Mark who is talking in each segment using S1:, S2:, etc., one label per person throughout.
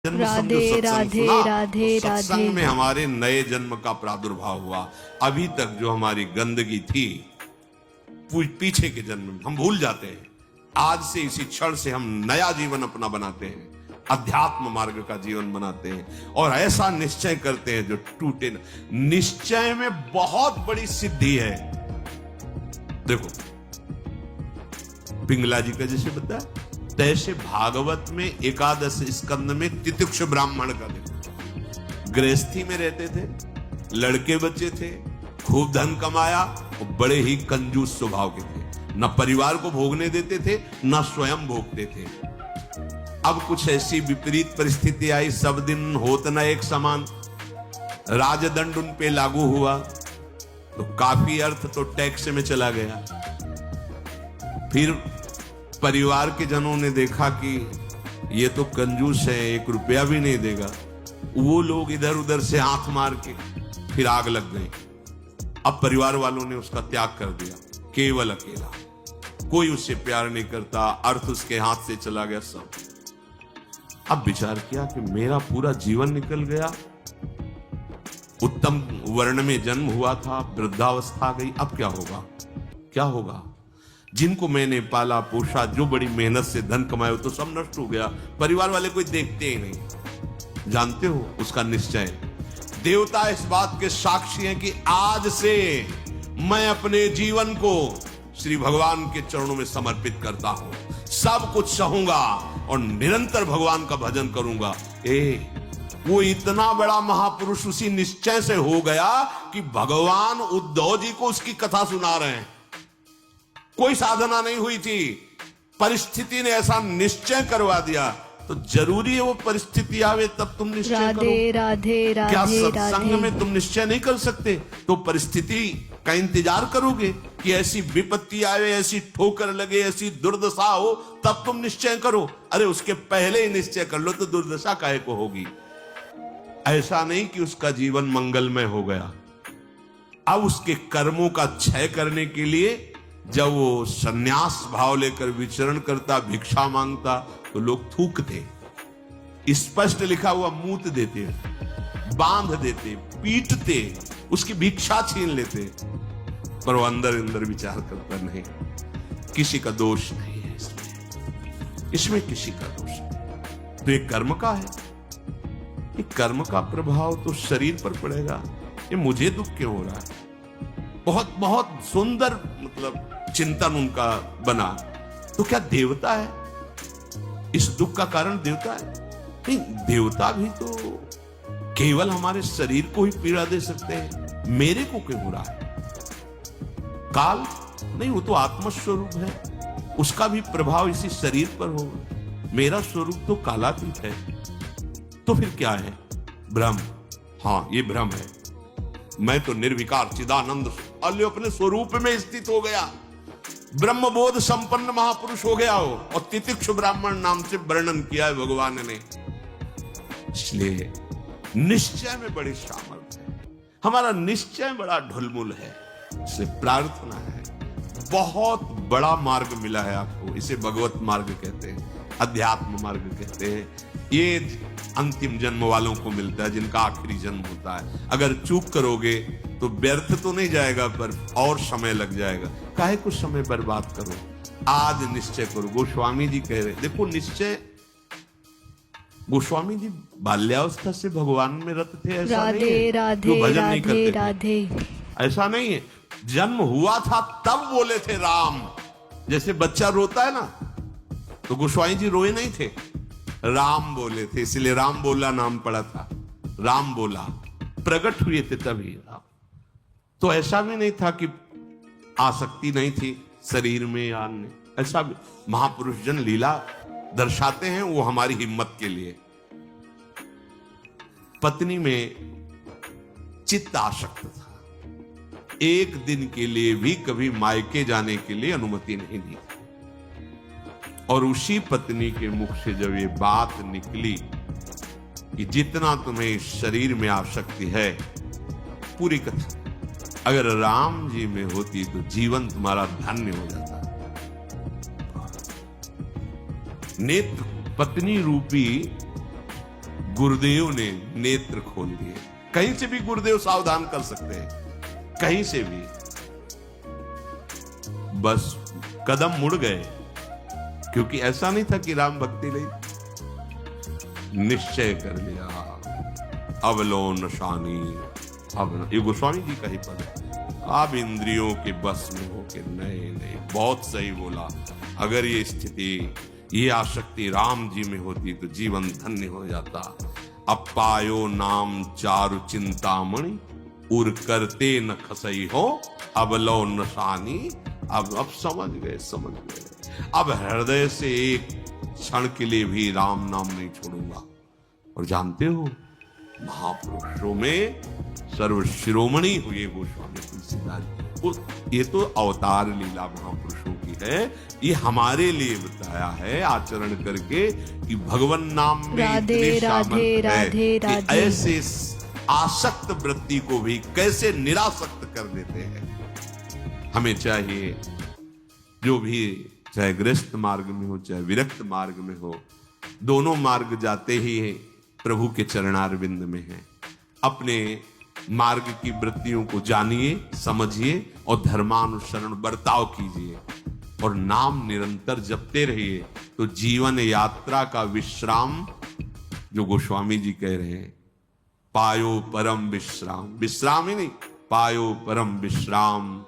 S1: जन्म
S2: राधे
S1: समझो सत्संग
S2: राधे
S1: सुना,
S2: राधे
S1: तो सत्संग
S2: राधे।
S1: में हमारे नए जन्म का प्रादुर्भाव हुआ। अभी तक जो हमारी गंदगी थी पीछे के जन्म में हम भूल जाते हैं। आज से इसी क्षण से हम नया जीवन अपना बनाते हैं, अध्यात्म मार्ग का जीवन बनाते हैं और ऐसा निश्चय करते हैं जो टूटे न। निश्चय में बहुत बड़ी सिद्धि है। देखो पिंगला जी का जैसे बताया, तैसे भागवत में एकादश स्कंद में तितिक्ष ब्राह्मण का देखो, गृहस्थी में रहते थे, लड़के बच्चे थे, खूब धन कमाया और बड़े ही कंजूस स्वभाव के थे, न परिवार को भोगने देते थे न स्वयं भोगते थे। अब कुछ ऐसी विपरीत परिस्थिति आई, सब दिन होत न एक समान, राजदंड उन पे लागू हुआ तो काफी अर्थ तो टैक्स में चला गया। फिर परिवार के जनों ने देखा कि ये तो कंजूस है, 1 रुपया भी नहीं देगा। वो लोग इधर उधर से हाथ मार के फिर आग लग गई। अब परिवार वालों ने उसका त्याग कर दिया, केवल अकेला, कोई उससे प्यार नहीं करता, अर्थ उसके हाथ से चला गया सब। अब विचार किया कि मेरा पूरा जीवन निकल गया, उत्तम वर्ण में जन्म हुआ था, वृद्धावस्था आ गई, अब क्या होगा, क्या होगा। जिनको मैंने पाला पोषा, जो बड़ी मेहनत से धन कमाए, तो सब नष्ट हो गया। परिवार वाले कोई देखते ही नहीं। जानते हो उसका निश्चय, देवता इस बात के साक्षी हैं कि आज से मैं अपने जीवन को श्री भगवान के चरणों में समर्पित करता हूं, सब कुछ सहूंगा और निरंतर भगवान का भजन करूंगा। वो इतना बड़ा महापुरुष उसी निश्चय से हो गया कि भगवान उद्धव जी को उसकी कथा सुना रहे हैं। कोई साधना नहीं हुई थी, परिस्थिति ने ऐसा निश्चय करवा दिया। तो जरूरी है वो परिस्थिति आवे तब तुम निश्चय करो।
S2: राधे राधे
S1: क्या
S2: राधे
S1: सत्संग
S2: राधे।
S1: में तुम निश्चय नहीं कर सकते? तो परिस्थिति का इंतजार करोगे कि ऐसी विपत्ति आवे, ऐसी ठोकर लगे, ऐसी दुर्दशा हो, तब तुम निश्चय करो। अरे उसके पहले ही निश्चय कर लो तो दुर्दशा काहे को होगी। ऐसा नहीं कि उसका जीवन मंगलमय हो गया। अब उसके कर्मों का क्षय करने के लिए जब वो सन्यास भाव लेकर विचरण करता, भिक्षा मांगता, तो लोग थूकते, स्पष्ट लिखा हुआ मूत देते, बांध देते, पीटते, उसकी भिक्षा छीन लेते। पर वो अंदर अंदर विचार करता नहीं, किसी का दोष नहीं है इसमें किसी का दोष नहीं। तो ये कर्म का है, ये कर्म का प्रभाव तो शरीर पर पड़ेगा। ये मुझे दुख क्यों हो रहा है? बहुत बहुत सुंदर मतलब चिंतन उनका बना। तो क्या देवता है? इस दुख का कारण देवता है? नहीं, देवता भी तो केवल हमारे शरीर को ही पीड़ा दे सकते हैं। मेरे को क्यों हो रहा है? काल नहीं, वो तो आत्मस्वरूप है, उसका भी प्रभाव इसी शरीर पर होगा। मेरा स्वरूप तो कालातीत है। तो फिर क्या है? भ्रम। हाँ, ये भ्रम है। मैं तो निर्विकार चिदानंद अल्यो अपने स्वरूप में स्थित हो गया, ब्रह्मबोध संपन्न महापुरुष हो गया हो। और तितिक्ष ब्राह्मण नाम से वर्णन किया है भगवान ने। इसलिए निश्चय में बड़ी सामर्थ्य है। हमारा निश्चय बड़ा ढुलमुल है। इसलिए प्रार्थना है, बहुत बड़ा मार्ग मिला है आपको। इसे भगवत मार्ग कहते हैं, अध्यात्म मार्ग कहते हैं। ये अंतिम जन्म वालों को मिलता है, जिनका आखिरी जन्म होता है। अगर चूक करोगे तो व्यर्थ तो नहीं जाएगा, पर और समय लग जाएगा। काहे कुछ समय बर्बाद करो, आज निश्चय करो। गोस्वामी जी कह रहे, देखो निश्चय, गोस्वामी जी बाल्यावस्था से भगवान में रत थे, ऐसा
S2: राधे
S1: नहीं है
S2: राधे
S1: जो भजन नहीं
S2: राधे
S1: करते
S2: राधे।
S1: ऐसा नहीं है। जन्म हुआ था तब बोले थे राम। जैसे बच्चा रोता है ना, तो गोस्वामी जी रोए नहीं थे, राम बोले थे, इसलिए राम बोला नाम पड़ा था। राम बोला, प्रकट हुए थे तभी राम। तो ऐसा भी नहीं था कि आसक्ति नहीं थी शरीर में या अन्य, ऐसा भी महापुरुष जन लीला दर्शाते हैं, वो हमारी हिम्मत के लिए। पत्नी में चित्त आसक्त था, एक दिन के लिए भी कभी मायके जाने के लिए अनुमति नहीं दी। और उसी पत्नी के मुख से जब ये बात निकली कि जितना तुम्हें इस शरीर में आसक्ति है, पूरी कथा अगर राम जी में होती तो जीवन तुम्हारा धन्य हो जाता। नेत्र पत्नी रूपी गुरुदेव ने नेत्र खोल दिए। कहीं से भी गुरुदेव सावधान कर सकते हैं, कहीं से भी। बस कदम मुड़ गए, क्योंकि ऐसा नहीं था कि राम भक्ति नहीं, निश्चय कर लिया। अवलोन शानी, अब ये गोस्वामी जी का ही पद है। आप इंद्रियों के बस में हो के नहीं, बहुत सही बोला। अगर ये स्थिति, ये आसक्ति राम जी में होती तो जीवन धन्य हो जाता। अब पायो नाम चारु चिंतामणि, उर करते न खसई हो, अवलो नशानी। अब समझ गए। अब हृदय से एक क्षण के लिए भी राम नाम नहीं छोड़ूंगा। और जानते हो, महापुरुषों में सर्वशिरोमणि हुए गोस्वामी तुलसीदास। ये तो अवतार लीला महापुरुषों की है, ये हमारे लिए बताया है आचरण करके कि भगवान नाम में इतनी सामर्थ्य है कि ऐसे आसक्त वृत्ति को भी कैसे निरासक्त कर देते हैं। हमें चाहिए जो भी, चाहे गृहस्थ मार्ग में हो चाहे विरक्त मार्ग में हो, दोनों मार्ग जाते ही प्रभु के चरणारविंद में है। अपने मार्ग की वृत्तियों को जानिए, समझिए और धर्मानुसरण बर्ताव कीजिए और नाम निरंतर जपते रहिए। तो जीवन यात्रा का विश्राम, जो गोस्वामी जी कह रहे हैं, पायो परम विश्राम, विश्राम ही नहीं, पायो परम विश्राम,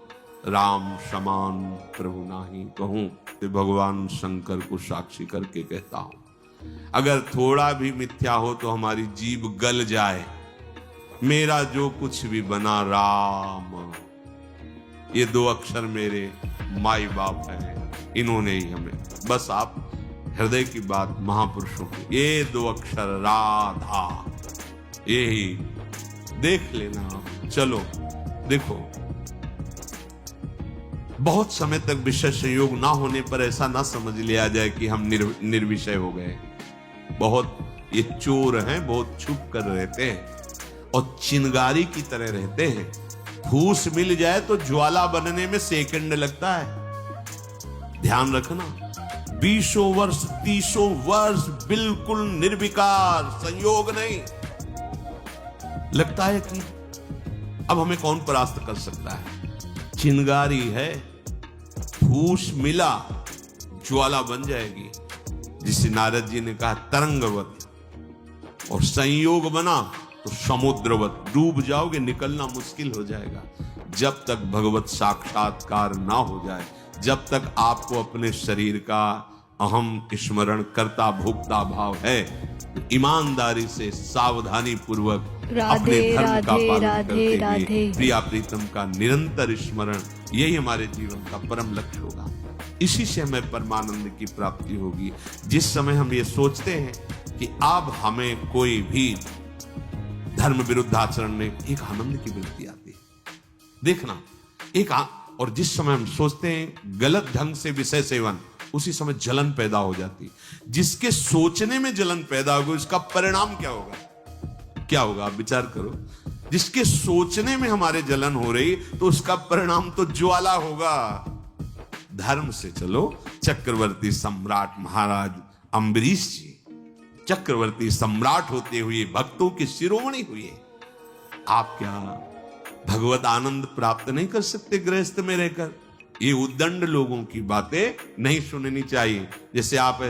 S1: राम समान प्रभु नाही कहूं। तो भगवान शंकर को साक्षी करके कहता हूं, अगर थोड़ा भी मिथ्या हो तो हमारी जीभ गल जाए। मेरा जो कुछ भी बना राम, ये दो अक्षर मेरे माई बाप हैं, इन्होंने ही हमें, बस आप हृदय की बात महापुरुषों की, ये दो अक्षर राधा, यही देख लेना आप। चलो देखो, बहुत समय तक विषय संयोग ना होने पर ऐसा ना समझ लिया जाए कि हम निर्विषय हो गए। बहुत ये चोर हैं, बहुत छुप कर रहते हैं और चिंगारी की तरह रहते हैं। फूस मिल जाए तो ज्वाला बनने में सेकंड लगता है। ध्यान रखना, 20 वर्ष 30 वर्ष बिल्कुल निर्विकार, संयोग नहीं। लगता है कि अब हमें कौन परास्त कर सकता है। चिंगारी है, फूस मिला ज्वाला बन जाएगी, जिसे नारद जी ने कहा तरंगवत, और संयोग बना तो समुद्रवत, डूब जाओगे, निकलना मुश्किल हो जाएगा। जब तक भगवत साक्षात्कार ना हो जाए, जब तक आपको अपने शरीर का अहम स्मरण करता भोक्ता भाव है, तो ईमानदारी से सावधानी पूर्वक अपने धर्म का पालन करते हुए प्रिया प्रीतम का निरंतर स्मरण, यही हमारे जीवन का परम लक्ष्य होगा। इसी से हमें परमानंद की प्राप्ति होगी। जिस समय हम ये सोचते हैं कि अब हमें कोई भी धर्म विरुद्ध आचरण में, एक आनंद की वृत्ति आती है। देखना, और जिस समय हम सोचते हैं गलत ढंग से विषय सेवन, उसी समय जलन पैदा हो जाती। जिसके सोचने में जलन पैदा होगी, उसका परिणाम क्या होगा? क्या होगा आप विचार करो। जिसके सोचने में हमारे जलन हो रही, तो उसका परिणाम तो ज्वाला होगा। धर्म से चलो। चक्रवर्ती सम्राट महाराज अम्बरीश जी चक्रवर्ती सम्राट होते हुए भक्तों के शिरोमणि हुए। आप क्या भगवत आनंद प्राप्त नहीं कर सकते गृहस्थ में रहकर? ये उद्दंड लोगों की बातें नहीं सुननी चाहिए। जैसे आप,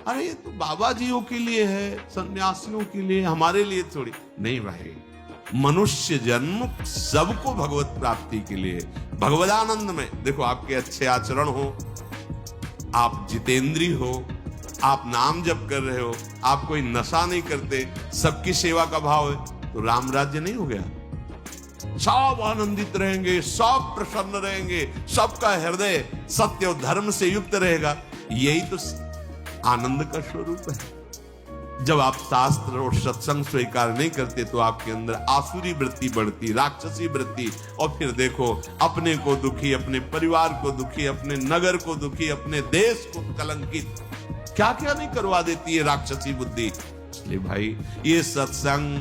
S1: अरे ये तो बाबा जियों के लिए है, सन्यासियों के लिए, हमारे लिए थोड़ी नहीं भाई। मनुष्य जन्म सबको भगवत प्राप्ति के लिए, भगवदानंद में। देखो, आपके अच्छे आचरण हो, आप जितेंद्री हो, आप नाम जप कर रहे हो, आप कोई नशा नहीं करते, सबकी सेवा का भाव है, तो राम राज्य नहीं हो गया? सब आनंदित रहेंगे, सब प्रसन्न रहेंगे, सबका हृदय सत्य और धर्म से युक्त रहेगा। यही तो आनंद का स्वरूप है। जब आप शास्त्र और सत्संग स्वीकार नहीं करते, तो आपके अंदर आसुरी वृत्ति बढ़ती, राक्षसी वृत्ति, और फिर देखो अपने को दुखी, अपने परिवार को दुखी, अपने नगर को दुखी, अपने देश को कलंकित, क्या क्या नहीं करवा देती है राक्षसी बुद्धि। इसलिए भाई, ये सत्संग,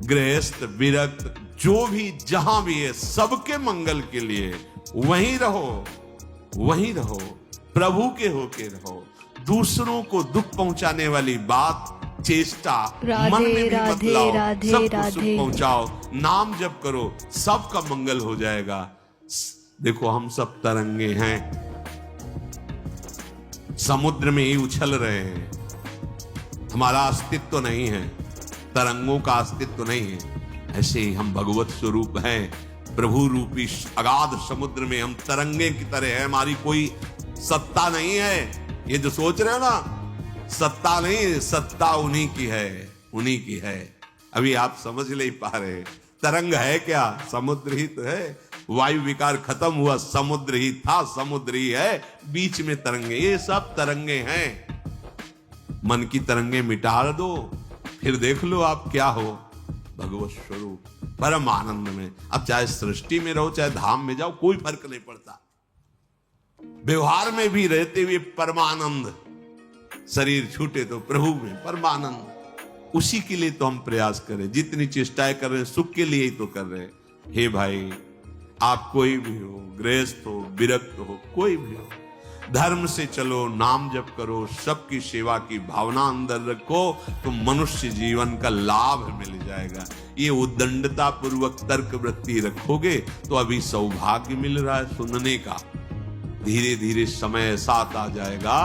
S1: गृहस्थ, विरक्त, जो भी जहां भी है, सबके मंगल के लिए वहीं रहो, वहीं रहो, प्रभु के होके रहो। दूसरों को दुख पहुंचाने वाली बात चेष्टा
S2: राधे,
S1: मन में भी मत
S2: राधे,
S1: लाओ,
S2: राधे,
S1: सबको
S2: राधे।
S1: सुख पहुंचाओ, नाम जप करो, सबका मंगल हो जाएगा। देखो हम सब तरंगे हैं, समुद्र में ही उछल रहे हैं, हमारा अस्तित्व तो नहीं है, तरंगों का अस्तित्व तो नहीं है। ऐसे ही हम भगवत स्वरूप हैं, प्रभु रूपी अगाध समुद्र में हम तरंगे की तरह हैं, हमारी कोई सत्ता नहीं है। ये जो सोच रहे हो ना, सत्ता नहीं, सत्ता उन्हीं की है, उन्हीं की है। अभी आप समझ नहीं पा रहे, तरंग है क्या? समुद्र ही तो है। वायु विकार खत्म हुआ, समुद्र ही था, समुद्र ही है, बीच में तरंगे, ये सब तरंगे हैं। मन की तरंगे मिटा दो, फिर देख लो आप क्या हो, भगवत स्वरूप परम आनंद में। अब चाहे सृष्टि में रहो, चाहे धाम में जाओ, कोई फर्क नहीं पड़ता। व्यवहार में भी रहते हुए परमानंद, शरीर छूटे तो प्रभु में परमानंद। उसी के लिए तो हम प्रयास करें, जितनी चेष्टाएं कर रहे हैं सुख के लिए ही तो कर रहे हैं। हे भाई, आप कोई भी हो, गृहस्थ हो, विरक्त हो, कोई भी हो, धर्म से चलो, नाम जप करो, सबकी सेवा की भावना अंदर रखो, तो मनुष्य जीवन का लाभ मिल जाएगा। ये उद्दंडता पूर्वक तर्क वृत्ति रखोगे तो अभी सौभाग्य मिल रहा है सुनने का, धीरे धीरे समय साथ आ जाएगा,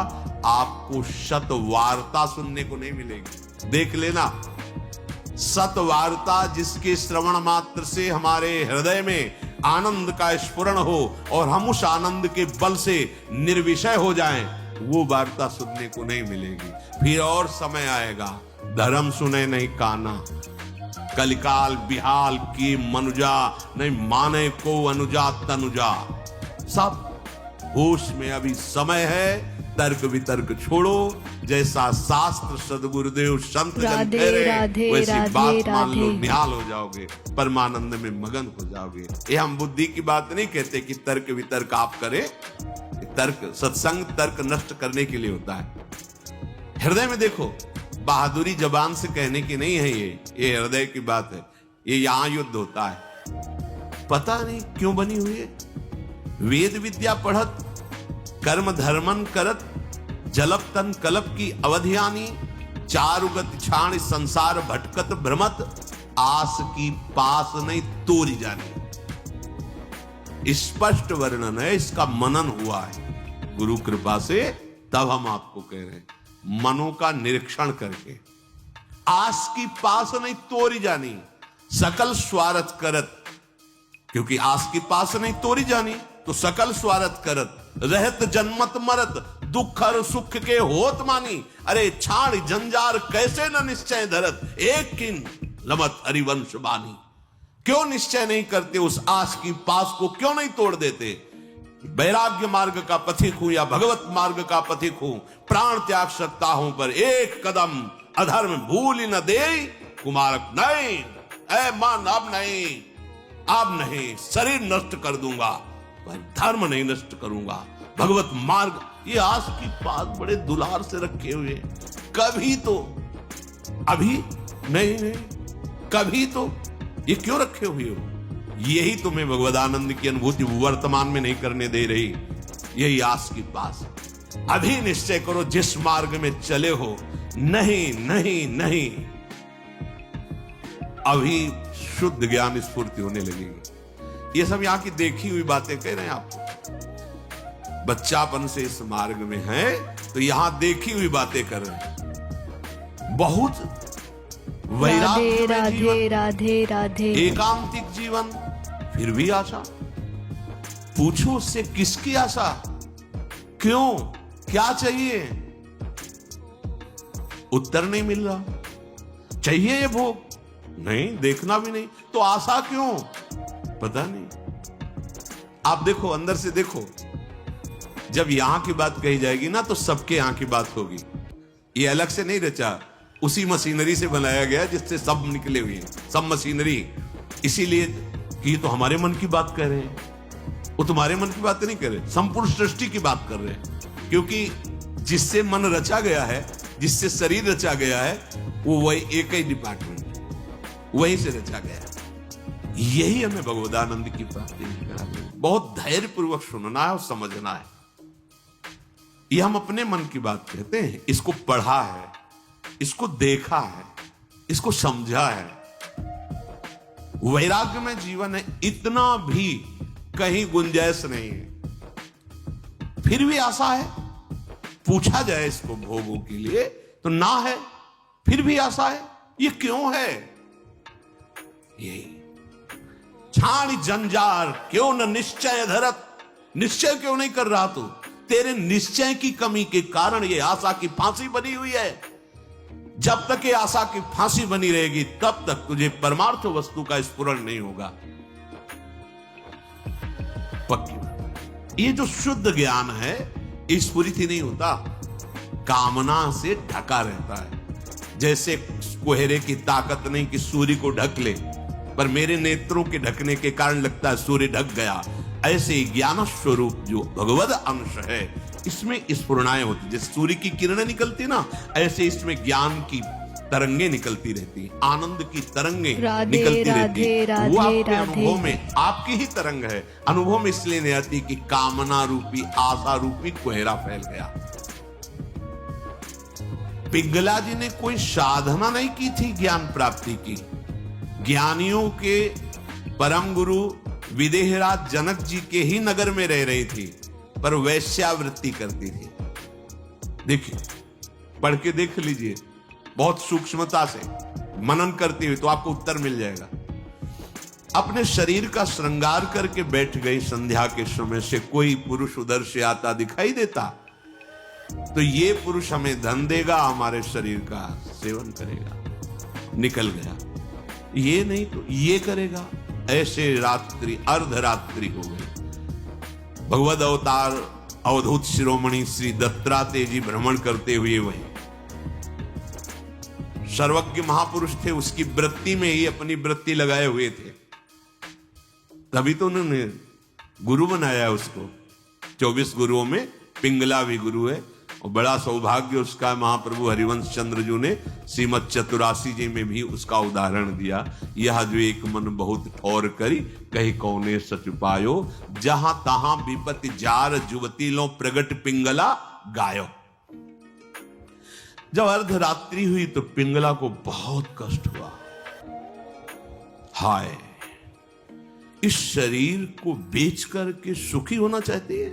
S1: आपको शत वार्ता सुनने को नहीं मिलेगी। देख लेना, सत वार्ता जिसके श्रवण मात्र से हमारे हृदय में आनंद का स्फुरण हो और हम उस आनंद के बल से निर्विषय हो जाएं, वो वार्ता सुनने को नहीं मिलेगी। फिर और समय आएगा, धर्म सुने नहीं काना, कलिकाल बिहाल की मनुजा, नहीं माने को अनुजा तनुजा। सब होश में अभी समय है, तर्क वितर्क छोड़ो, जैसा शास्त्र सदगुरुदेव संत जन कह रहे वैसी बात मान लो, निहाल हो जाओगे, परमानंद में मगन हो जाओगे। ये हम बुद्धि की बात नहीं कहते कि तर्क वितर्क आप करें, तर्क सत्संग तर्क नष्ट करने के लिए होता है। हृदय में देखो, बहादुरी जबान से कहने की नहीं है, ये हृदय की बात है। ये यहां युद्ध होता है, पता नहीं क्यों बनी हुई है। वेद विद्या पढ़त, कर्म धर्मन करत, जलप तन कलप की अवधियानी, चारुगत छाण संसार भटकत भ्रमत, आस की पास नहीं तोरी जानी। स्पष्ट वर्णन है, इसका मनन हुआ है गुरु कृपा से, तब हम आपको कह रहे हैं, मनों का निरीक्षण करके। आस की पास नहीं तोरी जानी, सकल स्वार्थ करत, क्योंकि आस की पास नहीं तोरी जानी तो सकल स्वार्थ करत, रहत जन्मत मरत, दुख और सुख के होत मानी। अरे छाड़ जंजार कैसे न निश्चय धरत, एक किन लमत हरिवंश बानी। क्यों निश्चय नहीं करते, उस आस की पास को क्यों नहीं तोड़ देते? वैराग्य मार्ग का पथिक हूं या भगवत मार्ग का पथिक हूं, प्राण त्याग सकता हूं पर एक कदम अधर्म भूल न दे कुमारक नहीं। ऐ मन अब नहीं, अब नहीं, शरीर नष्ट कर दूंगा पर धर्म नहीं नष्ट करूंगा। भगवत मार्ग, ये आस की पास बड़े दुलार से रखे हुए, कभी तो अभी नहीं नहीं, कभी तो ये क्यों रखे हुए हो? यही तुम्हें भगवदानंद की अनुभूति वर्तमान में नहीं करने दे रही, यही आस की पास। अभी निश्चय करो जिस मार्ग में चले हो, नहीं नहीं नहीं, अभी शुद्ध ज्ञान स्फूर्ति होने लगेगी। ये सब यहां की देखी हुई बातें कह रहे हैं आपको, बच्चापन से इस मार्ग में है तो यहां देखी हुई बातें कर रहे हैं। बहुत वैराग्य में जीवन,
S2: राधे राधे,
S1: एकांतिक जीवन, फिर भी आशा। पूछो उससे किसकी आशा, क्यों, क्या चाहिए? उत्तर नहीं मिल रहा। चाहिए ये भोग? नहीं, देखना भी नहीं, तो आशा क्यों? पता नहीं। आप देखो, अंदर से देखो, जब यहां की बात कही जाएगी ना तो सबके यहां की बात होगी। ये अलग से नहीं रचा, उसी मशीनरी से बनाया गया जिससे सब निकले हुए हैं, सब मशीनरी। इसीलिए कि ये तो हमारे मन की बात कर रहे हैं, वो तुम्हारे मन की बात नहीं कर रहे, संपूर्ण सृष्टि की बात कर रहे हैं। क्योंकि जिससे मन रचा गया है, जिससे शरीर रचा गया है, वो वही एक ही डिपार्टमेंट, वहीं से रचा गया है। यही हमें भगवदानंद की प्राप्ति करा। बहुत धैर्य पूर्वक सुनना है और समझना है। ये हम अपने मन की बात कहते हैं, इसको पढ़ा है, इसको देखा है, इसको समझा है। वैराग्य में जीवन है, इतना भी कहीं गुंजाइश नहीं है। फिर भी आशा है, पूछा जाए इसको भोगों के लिए तो ना है, फिर भी आशा है। ये क्यों है? ये छाण जंजार क्यों न निश्चय धरत, निश्चय क्यों नहीं कर रहा तू? तेरे निश्चय की कमी के कारण ये आशा की फांसी बनी हुई है। जब तक ये आशा की फांसी बनी रहेगी तब तक तुझे परमार्थ वस्तु का स्फुरण नहीं होगा। पक्की। ये जो शुद्ध ज्ञान है स्फुरित ही नहीं होता, कामना से ढका रहता है। जैसे कोहरे की ताकत नहीं कि सूर्य को ढक ले, पर मेरे नेत्रों के ढकने के कारण लगता है सूर्य ढक गया। ऐसे ही ज्ञान स्वरूप जो भगवद अंश है इसमें स्फुरणाएं होती, जैसे सूर्य की किरणें निकलती ना, ऐसे इसमें ज्ञान की तरंगे निकलती रहती, आनंद की तरंगे निकलती रहती। वो आपके अनुभव में आपकी ही तरंग है। अनुभव में इसलिए नहीं आती कि कामना रूपी आशा रूपी कोहरा फैल गया। पिंगला जी ने कोई साधना नहीं की थी ज्ञान प्राप्ति की। ज्ञानियों के परम गुरु विदेहराज जनक जी के ही नगर में रह रही थी, पर वैश्यावृत्ति करती थी। देखिए, पढ़ के देख लीजिए, बहुत सूक्ष्मता से मनन करती हुई तो आपको उत्तर मिल जाएगा। अपने शरीर का श्रृंगार करके बैठ गई। संध्या के समय से कोई पुरुष उधर से आता दिखाई देता तो ये पुरुष हमें धन देगा, हमारे शरीर का सेवन करेगा, निकल गया। ये नहीं तो ये करेगा। ऐसे रात्रि अर्धरात्रि हो गई। भगवद अवतार अवधूत शिरोमणि श्री दत्तात्रेय जी भ्रमण करते हुए वही सर्वज्ञ महापुरुष थे, उसकी वृत्ति में ही अपनी वृत्ति लगाए हुए थे। तभी तो उन्होंने गुरु बनाया उसको। 24 गुरुओं में पिंगला भी गुरु है, और बड़ा सौभाग्य उसका महाप्रभु हरिवंश चंद्र जी ने श्रीमद चतुरासी जी में भी उसका उदाहरण दिया। यह जो एक मन बहुत ठौर करी, कही कौने सच पायो, जहां तहां विपत्ति जार जुवती लो प्रगट पिंगला गायो। जब अर्धरात्रि हुई तो पिंगला को बहुत कष्ट हुआ। हाय, इस शरीर को बेच करके सुखी होना चाहती है।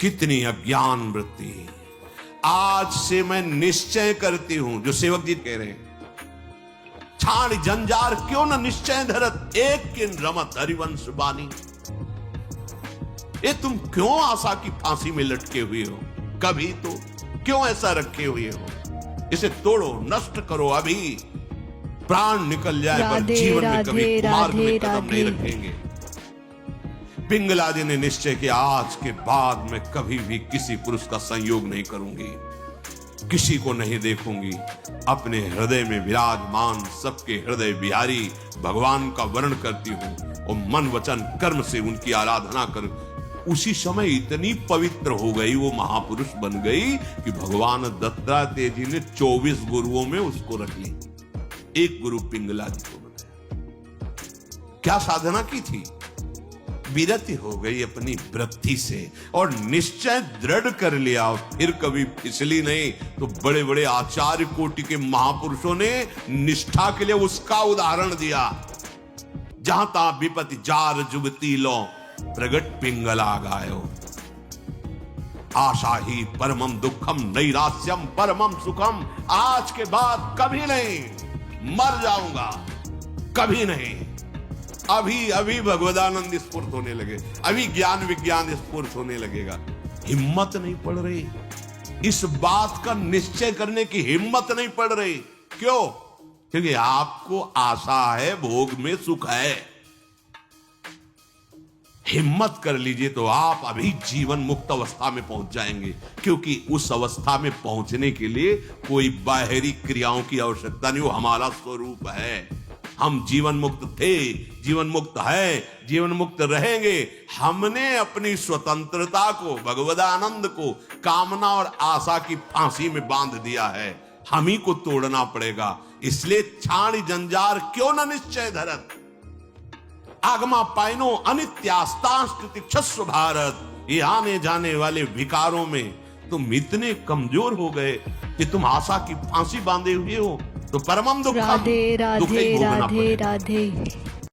S1: कितनी अज्ञान वृत्ति। आज से मैं निश्चय करती हूं, जो सेवक जी कह रहे हैं, छाण जंजार क्यों न निश्चय धरत, एक किन रमत हरिवंश बानी। ये तुम क्यों आशा की फांसी में लटके हुए हो? कभी तो क्यों ऐसा रखे हुए हो? इसे तोड़ो, नष्ट करो अभी। प्राण निकल जाए पर जीवन में कभी मार्ग में कदम नहीं रखेंगे। पिंगला जी ने निश्चय किया, आज के बाद मैं कभी भी किसी पुरुष का संयोग नहीं करूंगी, किसी को नहीं देखूंगी। अपने हृदय में विराजमान सबके हृदय बिहारी भगवान का वर्ण करती हूं और मन वचन कर्म से उनकी आराधना कर। उसी समय इतनी पवित्र हो गई, वो महापुरुष बन गई कि भगवान दत्तात्रेय जी ने 24 गुरुओं में उसको रख ली। एक गुरु पिंगला जी को बनाया। क्या साधना की थी? विरति हो गई अपनी वृत्ति से और निश्चय दृढ़ कर लिया। फिर कभी फिसली नहीं। तो बड़े बड़े आचार्य कोटि के महापुरुषों ने निष्ठा के लिए उसका उदाहरण दिया। जहां तहां विपत्ति जार जुबती लो प्रगट पिंगला गायो। आशा ही परमम दुखम नैरास्यम परमम सुखम। आज के बाद कभी नहीं, मर जाऊंगा, कभी नहीं। अभी अभी भगवदानंद स्फुर्त होने लगे, अभी ज्ञान विज्ञान स्फुर्त होने लगेगा। हिम्मत नहीं पड़ रही, इस बात का निश्चय करने की हिम्मत नहीं पड़ रही। क्यों? क्योंकि आपको आशा है, भोग में सुख है। हिम्मत कर लीजिए तो आप अभी जीवन मुक्त अवस्था में पहुंच जाएंगे। क्योंकि उस अवस्था में पहुंचने के लिए कोई बाहरी क्रियाओं की आवश्यकता नहीं, वो हमारा स्वरूप है। हम जीवन मुक्त थे, जीवन मुक्त है, जीवन मुक्त रहेंगे। हमने अपनी स्वतंत्रता को, भगवदानंद को कामना और आशा की फांसी में बांध दिया है। हम ही को तोड़ना पड़ेगा। इसलिए छाणी जंजार क्यों न निश्चय धरत, आगमा पाइनो अनित्यास्तांस्कृतिक्षस्व भारत। ये आने जाने वाले विकारों में तुम इतने कमजोर हो गए, कि तुम आशा की फांसी बांधे हुए हो तो परमम दुखम,
S2: राधे
S1: दुख
S2: राधे
S1: ही भोगना
S2: राधे
S1: पड़ेगा।
S2: राधे।